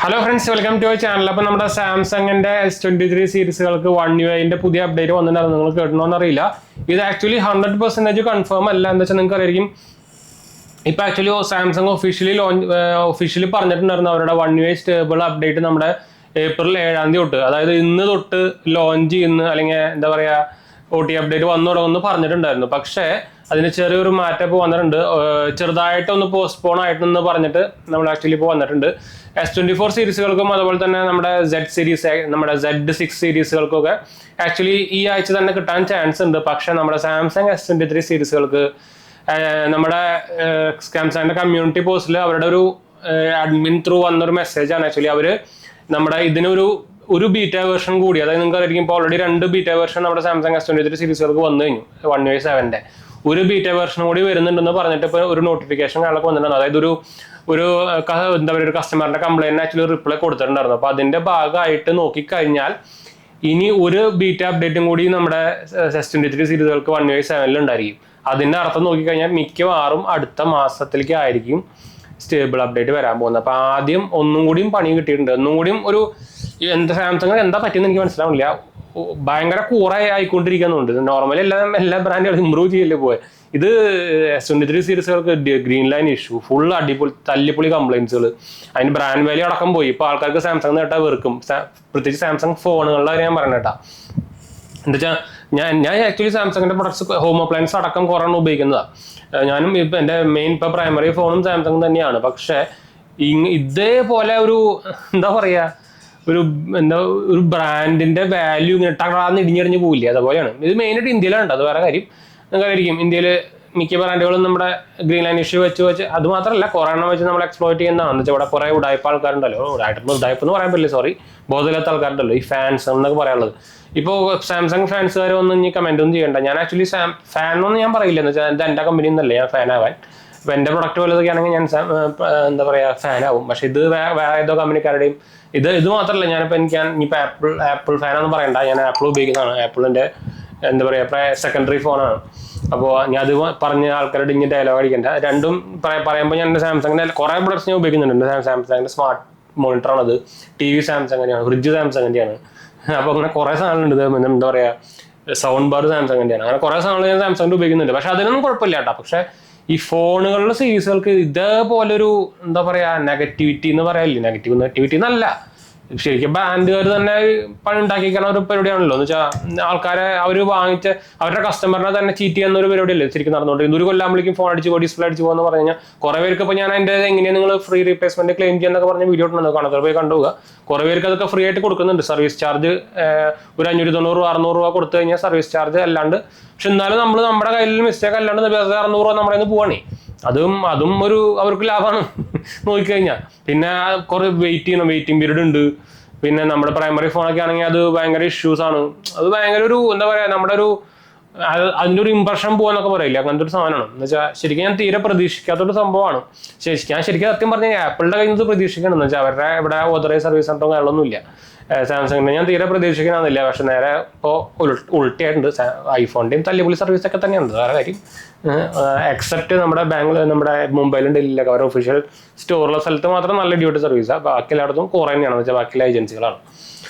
Hello friends, welcome to channel. അപ്പോൾ നമ്മുടെ സാംസങ്ങിന്റെ S23 സീരീസുകൾക്ക് 1UI പുതിയ അപ്ഡേറ്റ് വന്നിട്ടുണ്ടായിരുന്നു. നിങ്ങൾ കേട്ടണോന്ന് അറിയില്ല. ഇത് ആക്ച്വലി 100% കൺഫേം അല്ല. എന്താ വെച്ചാൽ നിങ്ങൾക്ക് അറിയാം, ഇപ്പൊ ആക്ച്വലി സാംസങ് ഒഫീഷ്യലി പറഞ്ഞിട്ടുണ്ടായിരുന്നു അവരുടെ 1UI സ്റ്റേബിൾ അപ്ഡേറ്റ് നമ്മുടെ ഏപ്രിൽ 7 തൊട്ട്, അതായത് ഇന്ന് തൊട്ട് ലോഞ്ച് ചെയ്യുന്ന അല്ലെങ്കിൽ എന്താ പറയാ OT അപ്ഡേറ്റ് വന്നു തുടങ്ങുമെന്ന് പറഞ്ഞിട്ടുണ്ടായിരുന്നു. പക്ഷേ അതിന് ചെറിയൊരു മാറ്റം ഇപ്പോൾ വന്നിട്ടുണ്ട്. ചെറുതായിട്ടൊന്ന് പോസ്റ്റ്പോൺ ആയിട്ടെന്ന് പറഞ്ഞിട്ട് നമ്മൾ ആക്ച്വലി ഇപ്പോൾ വന്നിട്ടുണ്ട്. S24 സീരീസുകൾക്കും അതുപോലെ തന്നെ നമ്മുടെ നമ്മുടെ Z6 സീരീസുകൾക്കൊക്കെ ആക്ച്വലി ഈ ആഴ്ച തന്നെ കിട്ടാൻ ചാൻസ് ഉണ്ട്. പക്ഷേ നമ്മുടെ സാംസങ് S23 സീരീസുകൾക്ക് നമ്മുടെ സാംസങ്ങിന്റെ കമ്മ്യൂണിറ്റി പോസ്റ്റിൽ അവരുടെ ഒരു അഡ്മിൻ ത്രൂ വന്നൊരു മെസ്സേജാണ്. ആക്ച്വലി അവര് നമ്മുടെ ഇതിനൊരു ബീറ്റ വേർഷൻ കൂടി, അതായത് നിങ്ങൾക്ക് അറിയാം ഇപ്പോൾ ഓൾറെഡി 2 ബീറ്റ വേർഷൻ നമ്മുടെ സാംസങ് S23 സീരീസുകൾക്ക് വന്നു കഴിഞ്ഞു. 1UI 7 ഒരു ബീറ്റ വേർഷൻ കൂടി വരുന്നുണ്ടെന്ന് പറഞ്ഞിട്ട് ഇപ്പോൾ ഒരു നോട്ടിഫിക്കേഷൻ കാണാൻ വന്നിട്ടുണ്ട്. അതായത് ഒരു എന്താ പറയുക, ഒരു കസ്റ്റമറിന്റെ കംപ്ലൈന്റ് ആക്ച്വലി റിപ്ലൈ കൊടുത്തിട്ടുണ്ടായിരുന്നു. അപ്പോൾ അതിന്റെ ഭാഗമായിട്ട് നോക്കിക്കഴിഞ്ഞാൽ ഇനി ഒരു ബീറ്റ അപ്ഡേറ്റും കൂടി നമ്മുടെ S23 സീരീസുകൾക്ക് 1UI 7 ഉണ്ടായിരിക്കും. അതിന്റെ അർത്ഥം നോക്കിക്കഴിഞ്ഞാൽ മിക്കവാറും അടുത്ത മാസത്തിലേക്ക് ആയിരിക്കും സ്റ്റേബിൾ അപ്ഡേറ്റ് വരാൻ പോകുന്നത്. അപ്പൊ ആദ്യം ഒന്നും കൂടിയും പണി കിട്ടിയിട്ടുണ്ട്. ഒന്നും കൂടിയും ഒരു സാംസങ് എന്താ പറ്റിയെന്ന് എനിക്ക് മനസ്സിലാവില്ല. ഭയങ്കര കൂറായി ആയിക്കൊണ്ടിരിക്കുന്നുണ്ട്. നോർമലി എല്ലാ ബ്രാൻഡുകളും ഇമ്പ്രൂവ് ചെയ്യല്ലേ പോയത്. ഇത് S23 സീരീസുകൾക്ക് ഗ്രീൻ ലൈൻ ഇഷ്യൂ, ഫുൾ തല്ലിപ്പൊളി കംപ്ലൈൻസുകൾ, അതിന് ബ്രാൻഡ് വാല്യൂ അടക്കം പോയി. ഇപ്പൊ ആൾക്കാർക്ക് സാംസങ് നേട്ടാ വെറുക്കും, പ്രത്യേകിച്ച് സാംസങ് ഫോണുകളുടെ കാര്യം ഞാൻ പറഞ്ഞേട്ടാ. എന്താ വെച്ചാൽ ഞാൻ ആക്ച്വലി സാംസങ്ങിന്റെ പ്രൊഡക്ട്സ് ഹോം അപ്ലയൻസ് അടക്കം കുറേ ഉപയോഗിക്കുന്നതാണ്. ഞാനും ഇപ്പൊ എൻ്റെ മെയിൻ ഇപ്പൊ പ്രൈമറി ഫോണും സാംസങ് തന്നെയാണ്. പക്ഷെ ഇതേപോലെ ഒരു എന്താ പറയാ ഒരു ബ്രാൻഡിന്റെ വാല്യൂ ഇങ്ങനെ ടറാന്ന് ഇടിഞ്ഞിടിഞ്ഞ് പോയില്ലേ, അതുപോലെയാണ് ഇത്. മെയിനായിട്ട് ഇന്ത്യയിലാണ്. അത് വേറെ കാര്യം. നിങ്ങൾക്കായിരിക്കും ഇന്ത്യയിൽ മിക്ക ബ്രാൻഡുകളും നമ്മുടെ ഗ്രീൻ ലൈൻ ഇഷ്യൂ വെച്ച് അത് മാത്രമല്ല കൊറോണ വെച്ച് നമ്മൾ എക്സ്പ്ലോയിറ്റ് ചെയ്യുന്നതാണ്. എന്ന് വെച്ചാൽ ഇവിടെ കുറെ ഉടായ്പ ആൾക്കാരുണ്ടല്ലോ, ഉടായ്പ എന്ന് പറയാൻ പറ്റില്ല, സോറി, ബോധമില്ലാത്ത ആൾക്കാരുണ്ടല്ലോ, ഈ ഫാൻസ് എന്നൊക്കെ പറയാനുള്ളത്. ഇപ്പോൾ സാംസങ് ഫാൻസുകാർ ഒന്നും ഇനി കമന്റ് ഒന്നും ചെയ്യണ്ട. ഞാൻ ആക്ച്വലി ഫാനൊന്നും ഞാൻ പറയില്ല. എന്ന് വെച്ചാൽ എൻ്റെ കമ്പനി എന്നല്ലേ ഞാൻ ഫാൻ ആവാൻ. ഇപ്പൊ എൻ്റെ പ്രൊഡക്റ്റ് വല്ലതൊക്കെ ആണെങ്കിൽ ഞാൻ എന്താ പറയാ ഫാൻ ആവും. പക്ഷെ ഇത് വേറെ ഏതോ കമ്പനിക്കാരുടെയും ഇത് മാത്രമല്ല. ഇനിയിപ്പോൾ ആപ്പിൾ ഫാനാന്ന് പറയണ്ട, ഞാൻ ആപ്പിൾ ഉപയോഗിക്കുന്നതാണ്. ആപ്പിളിന്റെ എന്താ പറയാ സെക്കൻഡറി ഫോണാണ്. അപ്പോൾ ഞാൻ അത് പറഞ്ഞ ആൾക്കാരുടെ ഇനി ഡയലോഗ് അടിക്കണ്ട. രണ്ടും പറയുമ്പോൾ ഞാൻ സാംസങ്ങിന്റെ കുറെ പ്രൊഡക്ട്സ് ഞാൻ ഉപയോഗിക്കുന്നുണ്ട്. സാംസങ്ങിന്റെ സ്മാർട്ട് മോണിറ്ററാണത്, TV സാംസങ്ങിന്റെയാണ്, ഫ്രിഡ്ജ് സാംസങ്ങിന്റെയാണ്. അപ്പോൾ അങ്ങനെ കുറെ സാധനങ്ങളുണ്ട്. എന്താ പറയാ സൗണ്ട് ബാർ സാംസങ്ങിന്റെയാണ്. അങ്ങനെ കുറെ സാധനങ്ങൾ ഞാൻ സാംസങ്ങിന്റെ ഉപയോഗിക്കുന്നുണ്ട്. പക്ഷെ അതിനൊന്നും കുഴപ്പമില്ല കേട്ടോ. പക്ഷെ ഈ ഫോണുകളുടെ സീരീസുകൾക്ക് ഇതേപോലെ ഒരു എന്താ പറയാ നെഗറ്റിവിറ്റി എന്ന് പറയാനില്ലേ, നെഗറ്റിവിറ്റി എന്നല്ല, ശരിക്കും ബ്രാൻഡുകാർ തന്നെ പണി ഉണ്ടാക്കിക്കുന്ന ഒരു പരിപാടിയാണല്ലോ. എന്ന് വെച്ചാൽ ആൾക്കാരെ വാങ്ങിച്ച് അവരുടെ കസ്റ്റമറിനെ തന്നെ ചീറ്റ് ചെയ്യുന്ന ഒരു പരിപാടിയല്ലേ ശരിക്കും നടന്നുകൊണ്ടിരിക്കുന്നത്. ഒരു കൊല്ലാകുമ്പോഴേക്കും ഫോൺ അടിച്ച് പോയി ഡിസ്പ്ലേ അടിച്ച് പോകുന്ന പറഞ്ഞു കഴിഞ്ഞാൽ കുറെ പേർക്ക് ഇപ്പോൾ ഞാൻ അതിൻ്റെ എങ്ങനെയാണ് നിങ്ങൾ ഫ്രീ റീപ്ലേസ്മെന്റ് ക്ലെയിം ചെയ്യാന്നൊക്കെ പറഞ്ഞ വീഡിയോ ഇട്ടുണ്ട്, കാണാത്ത പോയി കണ്ടുപോകുക. കുറെ പേർക്ക് അതൊക്കെ ഫ്രീ ആയിട്ട് കൊടുക്കുന്നുണ്ട്. സർവീസ് ചാർജ് ഒരു 590-600 രൂപ കൊടുത്തു കഴിഞ്ഞാൽ സർവീസ് ചാർജ് അല്ലാണ്ട്. പക്ഷെ എന്നാലും നമ്മുടെ കയ്യിൽ മിസ്റ്റേക്ക് അല്ലാണ്ട് 600 രൂപ നമ്മുടെ നിന്ന് പോവാണേ. അതും അവർക്ക് ലാഭമാണ് നോക്കിക്കഴിഞ്ഞാൽ. പിന്നെ കുറെ വെയിറ്റിംഗ് പീരീഡ് ഉണ്ട്. പിന്നെ നമ്മുടെ പ്രൈമറി ഫോണൊക്കെ ആണെങ്കിൽ അത് ഭയങ്കര ഇഷ്യൂസ് ആണ്. അത് ഭയങ്കര ഒരു എന്താ പറയാ അതിൻ്റെ ഒരു ഇംപ്രഷൻ പോകാന്നൊക്കെ പറയില്ല, അങ്ങനത്തെ ഒരു സാധനമാണ്. എന്ന് വെച്ചാൽ ശരിക്കും ഞാൻ തീരെ പ്രതീക്ഷിക്കാത്തൊരു സംഭവമാണ്. ഞാൻ ശരിക്കും സത്യം പറഞ്ഞാൽ ആപ്പിളിന്റെ കയ്യിൽ നിന്ന് പ്രതീക്ഷിക്കണം. എന്ന് വെച്ചാൽ അവരുടെ ഇവിടെ ഓതറൈസ് സർവീസ് സെന്ററും കാര്യങ്ങളൊന്നുമില്ല. സാംസങ്ങിന്റെ ഞാൻ തീരെ പ്രതീക്ഷിക്കണമെന്നില്ല. പക്ഷെ നേരെ ഇപ്പോൾ ഉൾട്ടിയായിട്ടുണ്ട്. ഐഫോണിന്റെയും തല്ലിപ്പൊളി സർവീസ് ഒക്കെ തന്നെയാണ്, വേറെ കാര്യം. എക്സെപ്റ്റ് നമ്മുടെ മുംബൈയിലും ഡൽഹിയിലൊക്കെ അവരുടെ ഒഫീഷ്യൽ സ്റ്റോറുള്ള സ്ഥലത്ത് മാത്രം നല്ല ഡ്യൂട്ടി സർവീസാണ്. ബാക്കി എല്ലായിടത്തും കുറേ തന്നെയാണെന്ന് വെച്ചാൽ ബാക്കിയുള്ള ഏജൻസികളാണ്.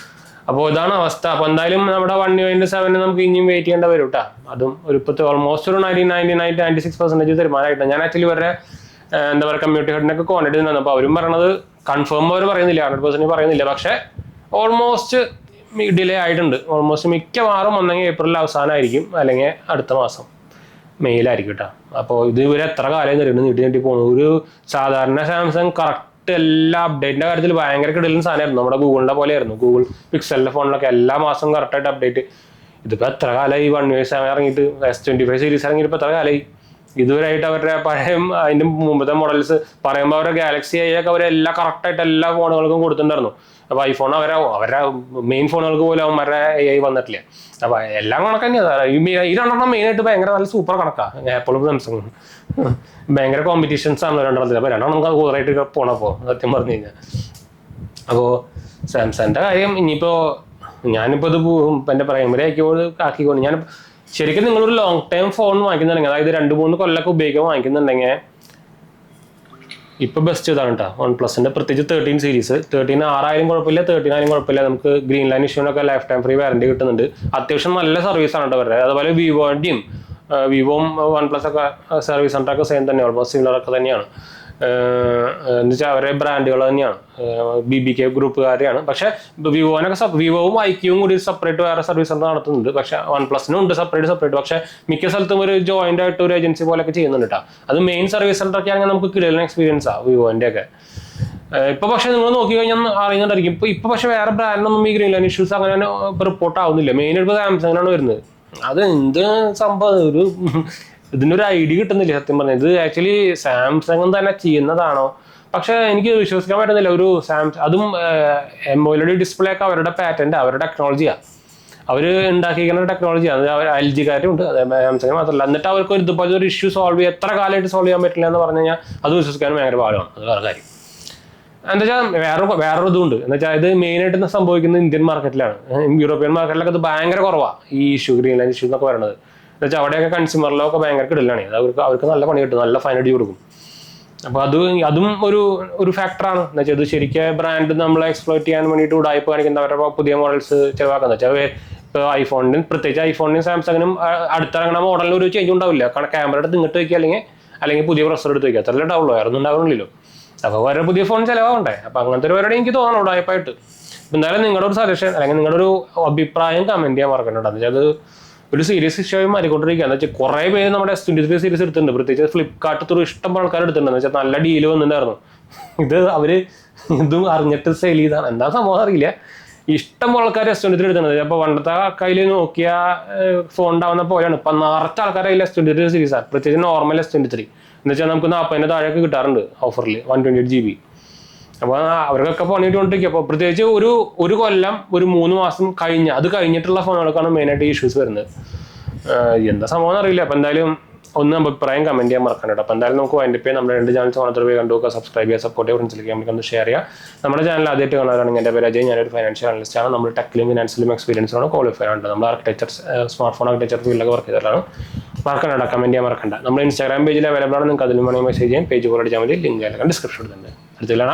അപ്പോൾ ഇതാണ് അവസ്ഥ. അപ്പോൾ എന്തായാലും നമ്മുടെ 1UI 7 നമുക്ക് ഇനിയും വെയിറ്റ് ചെയ്യേണ്ട വരും കേട്ടോ. അതും ഇപ്പോഴത്തെ ഓൾമോസ്റ്റ് ഒരു 96% തീരുമാനമായിട്ടാണ്. ഞാൻ ആക്ച്വലി ഇവരുടെ എന്താ പറയുക കമ്മ്യൂണിറ്റി ഹെഡിനൊക്കെ കോൺടാക്ട് ചെയ്യുന്നതാണ്. അപ്പോൾ അവരും പറയണത് കൺഫേം അവർ പറയുന്നില്ല, 100% പറയുന്നില്ല. പക്ഷേ ഓൾമോസ്റ്റ് ഡിലേ ആയിട്ടുണ്ട്. ഓൾമോസ്റ്റ് മിക്കവാറും ഒന്നെങ്കിൽ ഏപ്രിൽ അവസാനമായിരിക്കും, അല്ലെങ്കിൽ അടുത്ത മാസം മെയിലായിരിക്കും കേട്ടോ. അപ്പോൾ ഇത് ഇവർ എത്ര കാലം തരുന്നു നീട്ടി പോകുന്നു. ഒരു സാധാരണ സാംസങ് കറക്റ്റ് എല്ലാ അപ്ഡേറ്റിന്റെ കാര്യത്തിൽ ഭയങ്കര കിടലും സാധനമായിരുന്നു. നമ്മുടെ ഗൂഗിളിന്റെ പോലെയായിരുന്നു. ഗൂഗിൾ പിക്സലിന്റെ ഫോണിലൊക്കെ എല്ലാ മാസവും കറക്റ്റായിട്ട് അപ്ഡേറ്റ്. ഇതിപ്പോൾ എത്ര കാലമായി 1UI 7 ഇറങ്ങിയിട്ട്, S25 സീരീസ് ഇറങ്ങിയിട്ട് ഇപ്പോൾ എത്ര കാലമായി. ഇതുവരെയായിട്ട് അവരുടെ പഴയ അതിന്റെ മുമ്പത്തെ മോഡൽസ് പറയുമ്പോൾ അവരുടെ ഗാലക്സി ഒക്കെ അവരെല്ലാം കറക്റ്റായിട്ട് എല്ലാ ഫോണുകൾക്കും കൊടുത്തിട്ടുണ്ടായിരുന്നു. അപ്പൊ ഐഫോൺ അവരുടെ മെയിൻ ഫോണുകൾക്ക് പോലും അവന്മാരുടെ AI വന്നിട്ടില്ല. അപ്പൊ എല്ലാം കണക്ക് തന്നെയാണ്. ഈ രണ്ടെണ്ണം മെയിനായിട്ട് ഭയങ്കര നല്ല സൂപ്പർ കണക്കാണ്. ആപ്പിളും സാംസങ്ങും ഭയങ്കര കോമ്പറ്റീഷൻസ് ആണ് രണ്ടെണ്ണത്തിൽ. അപ്പൊ രണ്ടെണ്ണം നമുക്ക് അത് കൂടുതലായിട്ട് പോണപ്പോ സത്യം പറഞ്ഞു കഴിഞ്ഞാൽ. അപ്പോൾ സാംസങ്ങിന്റെ കാര്യം ഇനിയിപ്പോ ഞാനിപ്പോ ഇത് എന്റെ പ്രൈമറി ആക്കിക്കൊണ്ട് ഞാൻ ശരിക്കും നിങ്ങളൊരു ലോങ് ടൈം ഫോൺ വാങ്ങിക്കുന്നുണ്ടെങ്കിൽ, അതായത് 2-3 കൊല്ലമൊക്കെ ഉപയോഗിക്കാൻ വാങ്ങിക്കുന്നുണ്ടെങ്കിൽ ഇപ്പോൾ ബെസ്റ്റ് ഇതാണ് കേട്ടോ വൺ പ്ലസിൻ്റെ, പ്രത്യേകിച്ച് 13 സീരീസ്. 13 6,000 കുഴപ്പമില്ല, 13 ആയാലും കുഴപ്പമില്ല. നമുക്ക് ഗ്രീൻ ലൈൻ ഇഷ്യൂനൊക്കെ ലൈഫ് ടൈം ഫ്രീ വാറണ്ടി കിട്ടുന്നുണ്ട്. അത്യാവശ്യം നല്ല സർവീസാണ് കേട്ടോ അവരുടെ. അതുപോലെ വിവോൻ്റെയും വിവോയും വൺ പ്ലസ് ഒക്കെ സർവീസ് സെൻ്ററൊക്കെ സെയിം തന്നെ, ഓൾമോസ്റ്റ് സിമിലർ ഒക്കെ തന്നെയാണ്. എന്ന് വെച്ചാൽ അവരുടെ ബ്രാൻഡുകൾ തന്നെയാണ്, BBK ഗ്രൂപ്പുകാരെയാണ്. പക്ഷേ വിവോവും ഐക്യവും കൂടി സെപ്പറേറ്റ് വേറെ സർവീസ് സെൻ്റർ നടത്തുന്നുണ്ട്. പക്ഷേ വൺ പ്ലസിനും ഉണ്ട് സെപ്പറേറ്റ്. പക്ഷേ മിക്ക സ്ഥലത്തും ഒരു ജോയിൻ്റ് ആയിട്ട് ഒരു ഏജൻസി പോലെയൊക്കെ ചെയ്യുന്നുണ്ട് കേട്ടോ. അത് മെയിൻ സർവീസ് സെൻ്ററൊക്കെ ആണെങ്കിൽ നമുക്ക് കിടലൻ എക്സ്പീരിയൻസാണ് വിവോൻ്റെ ഒക്കെ. ഇപ്പോൾ പക്ഷേ നിങ്ങൾ നോക്കി കഴിഞ്ഞാൽ അറിയുന്നുണ്ടായിരിക്കും, ഇപ്പോൾ പക്ഷേ വേറെ ബ്രാൻഡിനൊന്നും ഈ ഗ്രീൻ ലൈൻ ഇഷ്യൂസ് അങ്ങനെ ഇപ്പോൾ റിപ്പോർട്ട് ആവുന്നില്ല. മെയിനായിട്ട് സാംസങ്ങിനാണ് വരുന്നത്. അത് എന്ത് സംഭവം, ഇതിനൊരു ഐഡിയ കിട്ടുന്നില്ല സത്യം പറഞ്ഞത്. ഇത് ആക്ച്വലി സാംസങ് തന്നെ ചെയ്യുന്നതാണോ? പക്ഷെ എനിക്ക് വിശ്വസിക്കാൻ പറ്റുന്നില്ല. ഒരു അതും AMOLED ഡിസ്പ്ലേ ഒക്കെ അവരുടെ പാറ്റന്റ്, അവരുടെ ടെക്നോളജിയാണ്, അവർ ഉണ്ടാക്കിയിരിക്കുന്ന ടെക്നോളജിയാണ്. അവർ LG-കാരുണ്ട്, സാംസങ് മാത്രമല്ല. എന്നിട്ട് അവർക്ക് ഇതുപോലെ ഒരു ഇഷ്യൂ എത്ര കാലമായിട്ട് സോൾവ് ചെയ്യാൻ പറ്റില്ല എന്ന് പറഞ്ഞു കഴിഞ്ഞാൽ അത് വിശ്വസിക്കാൻ ഭയങ്കര പാടാണ്. അത് വേറെ കാര്യം. എന്താ വെച്ചാൽ വേറൊരു ഇതുണ്ട്. എന്ന് വെച്ചാൽ ഇത് മെയിനായിട്ട് സംഭവിക്കുന്നത് ഇന്ത്യൻ മാർക്കറ്റിലാണ്. യൂറോപ്യൻ മാർക്കറ്റിലൊക്കെ ഇത് ഭയങ്കര കുറവാണ് ഈ ഇഷ്യൂ, ഗ്രീൻ ലൈൻ ഇഷ്യൂ എന്നൊക്കെ പറയുന്നത്. എന്ന് വെച്ചാൽ അവിടെയൊക്കെ കൺസ്യൂമറിലൊക്കെ ഭയങ്കര കിടലാണ്. അത് അവർക്ക് നല്ല പണി കിട്ടും, നല്ല ഫൈൻ അടി കൊടുക്കും. അപ്പോൾ അതും ഒരു ഫാക്ടറാണ്. എന്ന് വെച്ചാൽ ഇത് ശരിക്കും ബ്രാൻഡ് നമ്മളെ എക്സ്പ്ലോയിറ്റ് ചെയ്യാൻ വേണ്ടിയിട്ട് ഉടായ്പ കാണിക്കുന്ന അവരുടെ പുതിയ മോഡൽസ് ചിലവാക്കുന്നത്. വെച്ചാൽ ഇപ്പോൾ ഐഫോണിനും പ്രത്യേകിച്ച് ഐഫോണിനും സാംസങ്ങിനും അടുത്തിറങ്ങുന്ന മോഡലിന് ഒരു ചേഞ്ച് ഉണ്ടാവില്ല. കാരണം ക്യാമറ എടുത്ത് ഇങ്ങോട്ട് വയ്ക്കുക, അല്ലെങ്കിൽ പുതിയ പ്രൊസർ എടുത്ത് വയ്ക്കുക, അത്രയല്ലേ ഉണ്ടാവുള്ളൂ, വേറെ ഒന്നും ഉണ്ടാവുന്നില്ലല്ലോ. അപ്പോൾ വേറെ പുതിയ ഫോൺ ചിലവാകണ്ടേ? അപ്പോൾ അങ്ങനത്തെ ഒരു പരിപാടി എനിക്ക് തോന്നണം ഉടായ്പായിട്ട്. എന്തായാലും നിങ്ങളുടെ ഒരു സജഷൻ അല്ലെങ്കിൽ നിങ്ങളുടെ ഒരു അഭിപ്രായം കമൻറ്റ് ചെയ്യാൻ മറക്കണ്ട. എന്ന് വെച്ചാൽ അത് ഒരു സീരീസ് ഇഷ്യൂ മാറിക്കൊണ്ടിരിക്കുക. എന്ന് വെച്ചാൽ കുറേ പേര് നമ്മുടെ S23 സീരീസ് എടുത്തിട്ടുണ്ട്. പ്രത്യേകിച്ച് ഫ്ലിപ്കാർട്ട് ത്രൂ ഇഷ്ടം ആൾക്കാർ എടുത്തിട്ടുണ്ട്. എന്ന് വെച്ചാൽ നല്ല ഡീല് വന്നിട്ടുണ്ടായിരുന്നു. ഇത് അവർ ഇതും അറിഞ്ഞിട്ട് സെയിൽ ചെയ്താണ്, എന്താ സംഭവം അറിയില്ല. ഇഷ്ടം ആൾക്കാർ S23 എടുത്തിട്ടുണ്ട്. അപ്പോൾ പണ്ടത്തെ കയ്യിൽ നോക്കിയ ഫോൺ ഉണ്ടാവുന്ന പോലെയാണ് ഇപ്പം നിറച്ച ആൾക്കാർ കയ്യിൽ S23 സീരീസാണ്. പ്രത്യേകിച്ച് നോർമൽ S23 എന്ന് വെച്ചാൽ നമുക്ക് 40 താഴെയൊക്കെ കിട്ടാറുണ്ട് ഓഫറിൽ 128 GB. അപ്പോൾ അവർക്കൊക്കെ പണിയിട്ടുകൊണ്ടിരിക്കുക. അപ്പോൾ പ്രത്യേകിച്ച് ഒരു കൊല്ലം, ഒരു 3 മാസം അത് കഴിഞ്ഞിട്ടുള്ള ഫോണുകൾക്കാണ് മെയിനായിട്ട് ഈ ഇഷ്യൂസ് വരുന്നത്. എന്താ സംഭവം അറിയില്ല. അപ്പോൾ എന്തായാലും ഒന്ന് അഭിപ്രായം കമൻറ്റ് ചെയ്യാൻ മറക്കണ്ട കേട്ടോ. അപ്പോൾ എന്തായാലും നമുക്ക് വൈൻഡപ്പ് നമ്മുടെ 2 ചാനൽസ് ഓണത്തിൽ പോയി കണ്ടുപോക്കുക, സബ്സ്ക്രൈബ് ചെയ്യുക, സപ്പോർട്ട് ചെയ്യുക, ഫ്രണ്ട്സിലേക്ക് നമുക്കൊന്ന് ഷെയർ ചെയ്യുക. നമ്മുടെ ചാനൽ ആദ്യമായിട്ട് കാണാനാണെങ്കിൽ എൻ്റെ പേര് അജയ്, ഞാനൊരു ഫൈനാൻഷ്യൽ അനലിസ്റ്റ് ആണ്. നമ്മൾ ടെക്കിലും ഫിനാൻസിലും എക്സ്പീരിയൻസാണ്, ക്വാളിഫൈഡ് ആണ്. നമ്മൾ ആർക്കിടെക്ചർ, സ്മാർട്ട് ഫോൺ ആർക്കിടെക്ചർ ഫീൽഡൊക്കെ വർക്ക് ചെയ്തതാണ്. മറക്കണ്ട, കമൻറ്റ് ചെയ്യാൻ മറക്കണ്ട. നമ്മൾ ഇൻസ്റ്റാഗ്രാം പേജിൽ അവൈലബിൾ ആണ്, നിങ്ങൾക്ക് അതിലും വേണമെങ്കിൽ മെസ്സേജ് ചെയ്യാം. പേജ് പോലെ അടിച്ചാൽ മതി, ലിങ്ക് ഡിസ്ക്രിപ്ഷൻ ഇടുന്നുണ്ട്. അടുത്തില്ല.